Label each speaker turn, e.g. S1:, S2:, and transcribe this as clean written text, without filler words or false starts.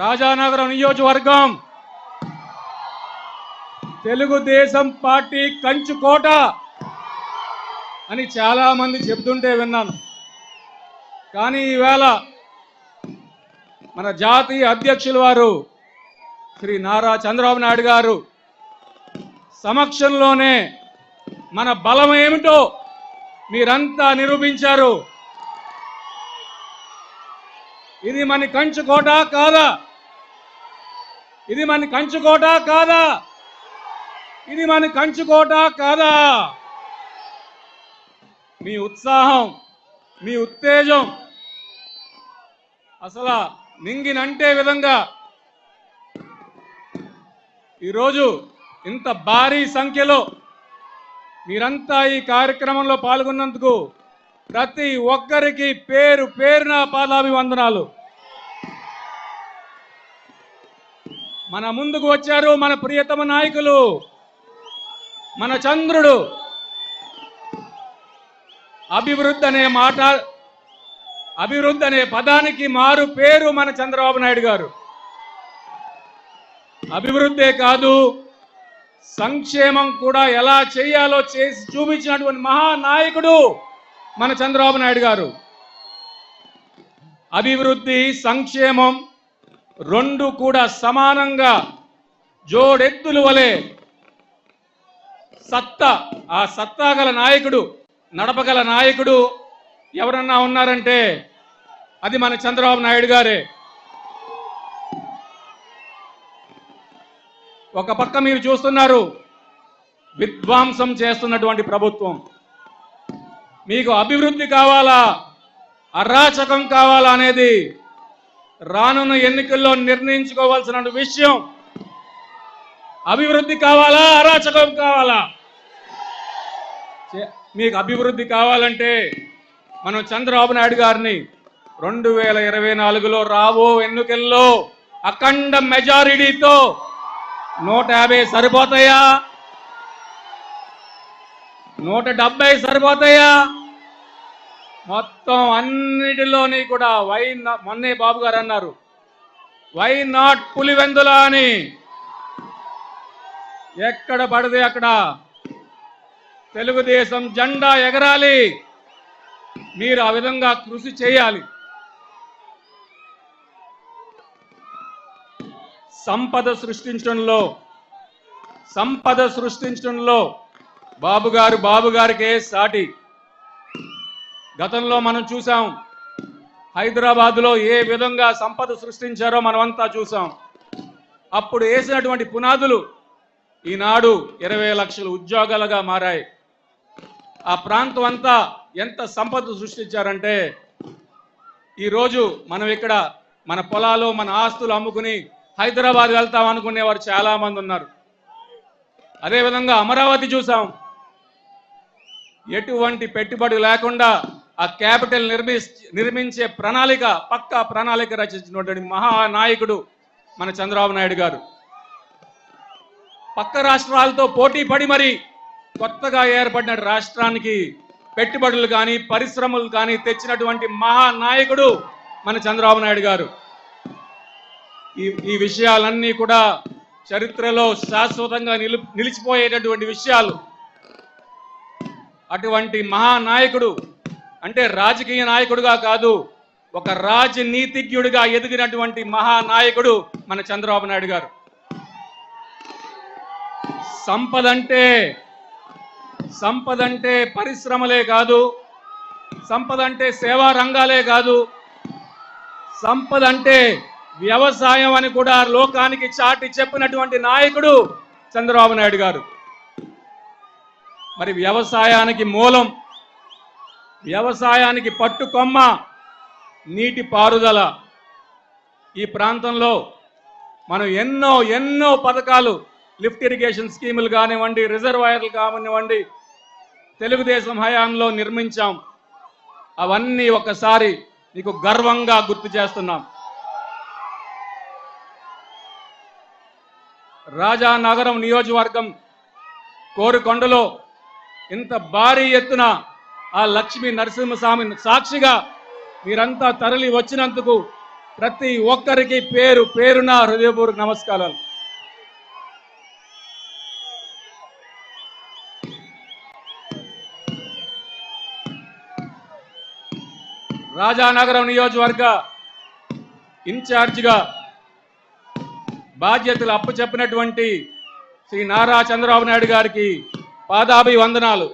S1: రాజానగరం నియోజకవర్గం తెలుగుదేశం పార్టీ కంచుకోట అని చాలా మంది చెబుతుంటే విన్నాను. కానీ ఈవేళ మన జాతీయ అధ్యక్షుల వారు శ్రీ నారా చంద్రబాబు నాయుడు గారు సమక్షంలోనే మన బలం ఏమిటో మీరంతా నిరూపించారు. ఇది మన కంచుకోట కాదా? ఇది మన కంచుకోట కాదా? ఇది మన కంచుకోట కాదా? మీ ఉత్సాహం, మీ ఉత్తేజం అసలు నింగినంటే విధంగా ఈరోజు ఇంత భారీ సంఖ్యలో మీరంతా ఈ కార్యక్రమంలో పాల్గొన్నందుకు ప్రతి ఒక్కరికి పేరు పేరున పాదాభివందనాలు. మన ముందుకు వచ్చారు మన ప్రియతమ నాయకులు, మన చంద్రుడు. అభివృద్ధి అనే పదానికి మారు పేరు మన చంద్రబాబు నాయుడు గారు. అభివృద్ధే కాదు, సంక్షేమం కూడా ఎలా చేయాలో చేసి చూపించినటువంటి మహానాయకుడు మన చంద్రబాబు నాయుడు గారు. అభివృద్ధి, సంక్షేమం రెండు కూడా సమానంగా జోడెత్తుల వలె ఆ సత్తా గల నాయకుడు, నడపగల నాయకుడు ఎవరన్నా ఉన్నారంటే అది మన చంద్రబాబు నాయుడు గారే. ఒక పక్క మీరు చూస్తున్నారు విధ్వంసం చేస్తున్నటువంటి ప్రభుత్వం. మీకు అభివృద్ధి కావాలా, అరాచకం కావాలా అనేది రానున్న ఎన్నికల్లో నిర్ణయించుకోవాల్సిన విషయం. అభివృద్ధి కావాలా, అరాచకం కావాలా? మీకు అభివృద్ధి కావాలంటే మనం చంద్రబాబు నాయుడు గారిని 2024లో రాబో ఎన్నికల్లో అఖండ మెజారిటీతో 150 సరిపోతాయా? 170 సరిపోతాయా? మొత్తం అన్నిటిలోని కూడా మొన్నే బాబు గారు అన్నారు, వై నాట్ పులివెందుల అని. ఎక్కడ పడితే అక్కడ తెలుగుదేశం జెండా ఎగరాలి. మీరు ఆ విధంగా కృషి చేయాలి. సంపద సృష్టించడంలో బాబు గారికే సాటి. గతంలో మనం చూసాం, హైదరాబాద్లో ఏ విధంగా సంపద సృష్టించారో మనమంతా చూసాం. అప్పుడు వేసినటువంటి పునాదులు ఈనాడు 20 లక్షల ఉద్యోగాలుగా మారాయి. ఆ ప్రాంతం అంతా ఎంత సంపద సృష్టించారంటే ఈరోజు మనం ఇక్కడ మన పొలాలు, మన ఆస్తులు అమ్ముకుని హైదరాబాద్ వెళ్తాం అనుకునేవారు చాలా మంది ఉన్నారు. అదేవిధంగా అమరావతి చూసాం, ఎటువంటి పెట్టుబడి లేకుండా ఆ క్యాపిటల్ నిర్మించే పక్కా ప్రణాళిక రచించినటువంటి మహానాయకుడు మన చంద్రబాబు నాయుడు గారు. పక్క రాష్ట్రాలతో పోటీ పడి మరి కొత్తగా ఏర్పడిన రాష్ట్రానికి పెట్టుబడులు కానీ పరిశ్రమలు కానీ తెచ్చినటువంటి మహానాయకుడు మన చంద్రబాబు నాయుడు గారు. ఈ విషయాలన్నీ కూడా చరిత్రలో శాశ్వతంగా నిలిచిపోయేటటువంటి విషయాలు. అటువంటి మహానాయకుడు అంటే రాజకీయ నాయకుడుగా కాదు, ఒక రాజనీతిజ్ఞుడిగా ఎదిగినటువంటి మహానాయకుడు మన చంద్రబాబు నాయుడు గారు. సంపద అంటే పరిశ్రమలే కాదు, సంపద అంటే సేవా రంగాలే కాదు, సంపద అంటే వ్యవసాయం అని కూడా లోకానికి చాటి చెప్పినటువంటి నాయకుడు చంద్రబాబు నాయుడు గారు. మరి వ్యవసాయానికి మూలం, వ్యవసాయానికి పట్టుకొమ్మ నీటి పారుదల. ఈ ప్రాంతంలో మనం ఎన్నో పథకాలు, లిఫ్ట్ ఇరిగేషన్ స్కీములు కానివ్వండి, రిజర్వాయర్లు కానివ్వండి, తెలుగుదేశం హయాంలో నిర్మించాం. అవన్నీ ఒకసారి మీకు గర్వంగా గుర్తు చేస్తున్నాం. రాజానగరం నియోజకవర్గం కోరుకొండలో ఇంత భారీ ఎత్తున ఆ లక్ష్మీ నరసింహస్వామి సాక్షిగా మీరంతా తరలి వచ్చినందుకు ప్రతి ఒక్కరికి పేరు పేరున హృదయపూర్వక నమస్కారాలు. రాజానగరం నియోజకవర్గ ఇన్ఛార్జిగా బాధ్యతలు అప్పచెప్పినటువంటి శ్రీ నారా చంద్రబాబు నాయుడు గారికి పాదాభివందనాలు.